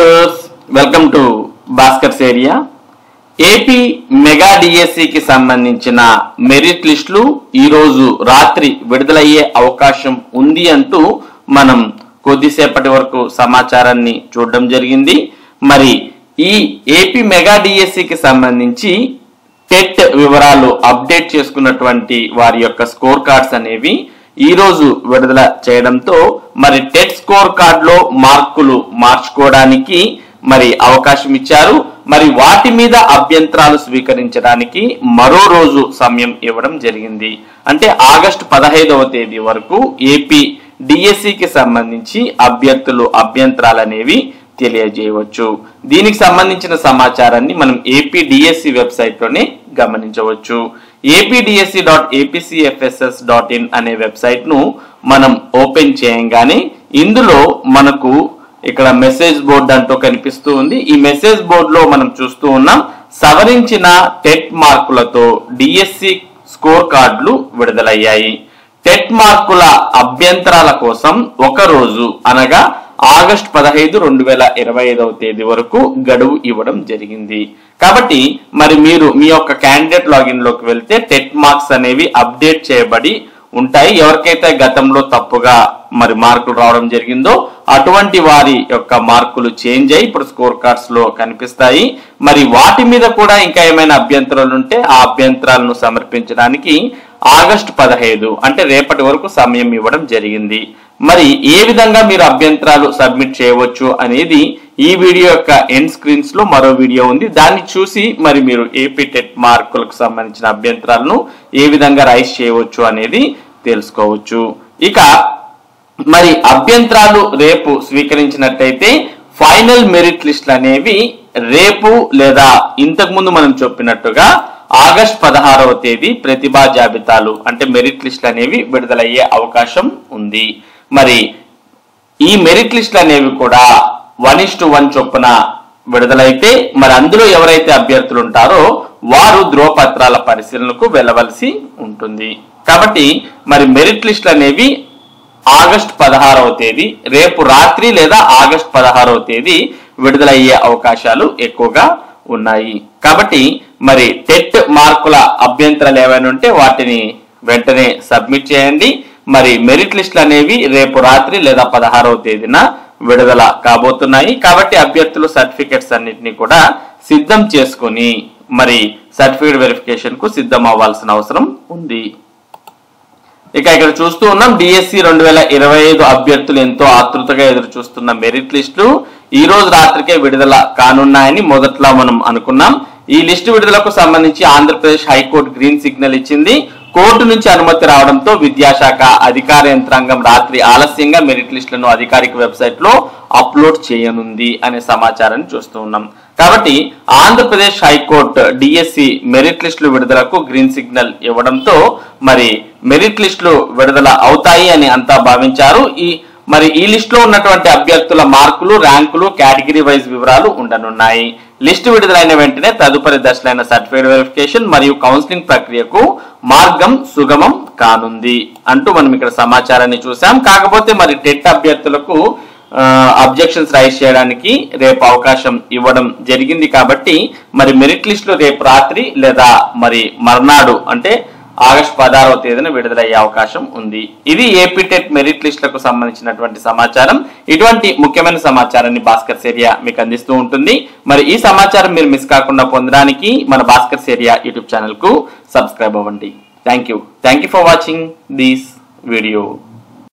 Viewers, welcome to Bhaskar's area. AP mega డిఎస్సికి సంబంధించిన merit లిస్టులు ఈరోజు రాత్రి విడుదలయ్యే అవకాశం ఉంది అంటూ మనం కొద్దిసేపటి వరకు సమాచారాన్ని చూడడం జరిగింది. మరి ఈ ఏపీ మెగా డిఎస్సికి సంబంధించి టెట్ వివరాలు అప్డేట్ చేసుకున్నటువంటి వారి యొక్క స్కోర్ కార్డ్స్ అనేవి ఈ రోజు విడుదల చేయడంతో మరి టెట్ స్కోర్ కార్డ్ లో మార్కులు మార్చుకోవడానికి మరి అవకాశం ఇచ్చారు. మరి వాటి మీద అభ్యంతరాలు స్వీకరించడానికి మరో రోజు సమయం ఇవ్వడం జరిగింది. అంటే ఆగస్టు 15వ తేదీ వరకు ఏపీ డిఎస్సికి సంబంధించి అభ్యర్థులు అభ్యంతరాలు అనేవి తెలియజేయవచ్చు. దీనికి సంబంధించిన సమాచారాన్ని మనం ఏపీ డిఎస్సి వెబ్సైట్ లోనే గమనించవచ్చు. apdc.apcfss.in అనే వెబ్సైట్ ను మనం ఓపెన్ చేయంగానే ఇందులో మనకు ఇక్కడ మెసేజ్ బోర్డు అంటూ కనిపిస్తూ ఉంది. ఈ మెసేజ్ బోర్డు లో మనం చూస్తూ ఉన్నాం, సవరించిన టెట్ మార్కులతో డిఎస్సి స్కోర్ కార్డులు విడుదలయ్యాయి. టెట్ మార్కుల అభ్యంతరాల కోసం ఒక రోజు అనగా ఆగస్టు 15, 2025వ తేదీ వరకు గడువు ఇవ్వడం జరిగింది. కాబట్టి మరి మీరు మీ యొక్క క్యాండిడేట్ లాగిన్ లోకి వెళ్తే టెట్ మార్క్స్ అనేవి అప్డేట్ చేయబడి ఉంటాయి. ఎవరికైతే గతంలో తప్పుగా మరి మార్కులు రావడం జరిగిందో అటువంటి వారి యొక్క మార్కులు చేంజ్ అయ్యి ఇప్పుడు స్కోర్ కార్డ్స్ లో కనిపిస్తాయి. మరి వాటి మీద కూడా ఇంకా ఏమైనా అభ్యంతరాలు ఉంటే ఆ అభ్యంతరాలను సమర్పించడానికి ఆగస్టు 15 అంటే రేపటి వరకు సమయం ఇవ్వడం జరిగింది. మరి ఏ విధంగా మీరు అభ్యంతరాలు సబ్మిట్ చేయవచ్చు అనేది ఈ వీడియో యొక్క ఎండ్ స్క్రీన్స్ లో మరో వీడియో ఉంది. దాన్ని చూసి మరి మీరు ఏపీ టెట్ మార్కులకు సంబంధించిన అభ్యంతరాలను ఏ విధంగా రైజ్ చేయవచ్చు అనేది తెలుసుకోవచ్చు. ఇక మరి అభ్యంతరాలు రేపు స్వీకరించినట్టయితే ఫైనల్ మెరిట్ లిస్టులు అనేవి రేపు లేదా ఇంతకు ముందు మనం చెప్పినట్టుగా ఆగస్టు 16వ తేదీ ప్రతిభా జాబితాలు అంటే మెరిట్ లిస్టులు అనేవి విడుదలయ్యే అవకాశం ఉంది. మరి ఈ మెరిట్ లిస్టులు అనేవి కూడా 1:1 చొప్పున విడుదలైతే మరి అందులో ఎవరైతే అభ్యర్థులు ఉంటారో వారు ధ్రువపత్రాల పరిశీలనకు వెళ్ళవలసి ఉంటుంది. కాబట్టి మరి మెరిట్ లిస్టులు అనేవి ఆగస్టు 16వ తేదీ రేపు రాత్రి లేదా ఆగస్టు 16వ తేదీ విడుదలయ్యే అవకాశాలు ఎక్కువగా ఉన్నాయి. కాబట్టి మరి టెట్ మార్కుల అభ్యంతరాలు ఏవైనా ఉంటే వాటిని వెంటనే సబ్మిట్ చేయండి. మరి మెరిట్ లిస్టులు అనేవి రేపు రాత్రి లేదా 16వ తేదీన విడుదల కాబోతున్నాయి. కాబట్టి అభ్యర్థులు సర్టిఫికెట్స్ అన్నింటినీ కూడా సిద్ధం చేసుకుని మరి సర్టిఫికేట్ వెరిఫికేషన్ కు సిద్ధం అవ్వాల్సిన అవసరం ఉంది. ఇక ఇక్కడ చూస్తూ ఉన్నాం, డిఎస్సి 2025 అభ్యర్థులు ఎంతో ఆతృతగా ఎదురు చూస్తున్న మెరిట్ లిస్టులు ఈ రోజు రాత్రికే విడుదల కానున్నాయని మొదట్లో మనం అనుకున్నాం. ఈ లిస్టు విడుదలకు సంబంధించి ఆంధ్రప్రదేశ్ హైకోర్టు గ్రీన్ సిగ్నల్ ఇచ్చింది. కోర్టు నుంచి అనుమతి రావడంతో విద్యాశాఖ అధికార యంత్రాంగం రాత్రి ఆలస్యంగా మెరిట్ లిస్టులను అధికారిక వెబ్సైట్ లో అప్లోడ్ చేయనుంది అనే సమాచారాన్ని చూస్తూ ఉన్నాం. కాబట్టి ఆంధ్రప్రదేశ్ హైకోర్టు డిఎస్సి మెరిట్ లిస్టులు విడుదలకు గ్రీన్ సిగ్నల్ ఇవ్వడంతో మరి మెరిట్ లిస్టులు విడుదల అవుతాయి అని అంతా భావించారు. ఈ లిస్ట్ లో ఉన్నటువంటి అభ్యర్థుల మార్కులు, ర్యాంకులు, కేటగిరీ వైజ్ వివరాలు ఉండనున్నాయి. లిస్టు విడుదలైన వెంటనే తదుపరి దశలైన సర్టిఫికేట్ వెరిఫికేషన్ మరియు కౌన్సిలింగ్ ప్రక్రియకు మార్గం సుగమం కానుంది అంటూ మనం ఇక్కడ సమాచారాన్ని చూసాం. కాకపోతే మరి టెట్ అభ్యర్థులకు అబ్జెక్షన్స్ రైజ్ చేయడానికి రేపు అవకాశం ఇవ్వడం జరిగింది. కాబట్టి మరి మెరిట్ లిస్టులు రేపు రాత్రి లేదా మరి మర్నాడు అంటే ఆగస్టు 16వ తేదీన విడుదలయ్యే అవకాశం ఉంది. ఇది ఏపీ టెట్ మెరిట్ లిస్టులకు సంబంధించినటువంటి సమాచారం. ఇటువంటి ముఖ్యమైన సమాచారాన్ని భాస్కర్స్ ఏరియా మీకు అందిస్తూ ఉంటుంది. మరి ఈ సమాచారం మీరు మిస్ కాకుండా పొందడానికి మన భాస్కర్స్ ఏరియా యూట్యూబ్ ఛానల్ కు సబ్స్క్రైబ్ అవ్వండి. Thank you for watching this video.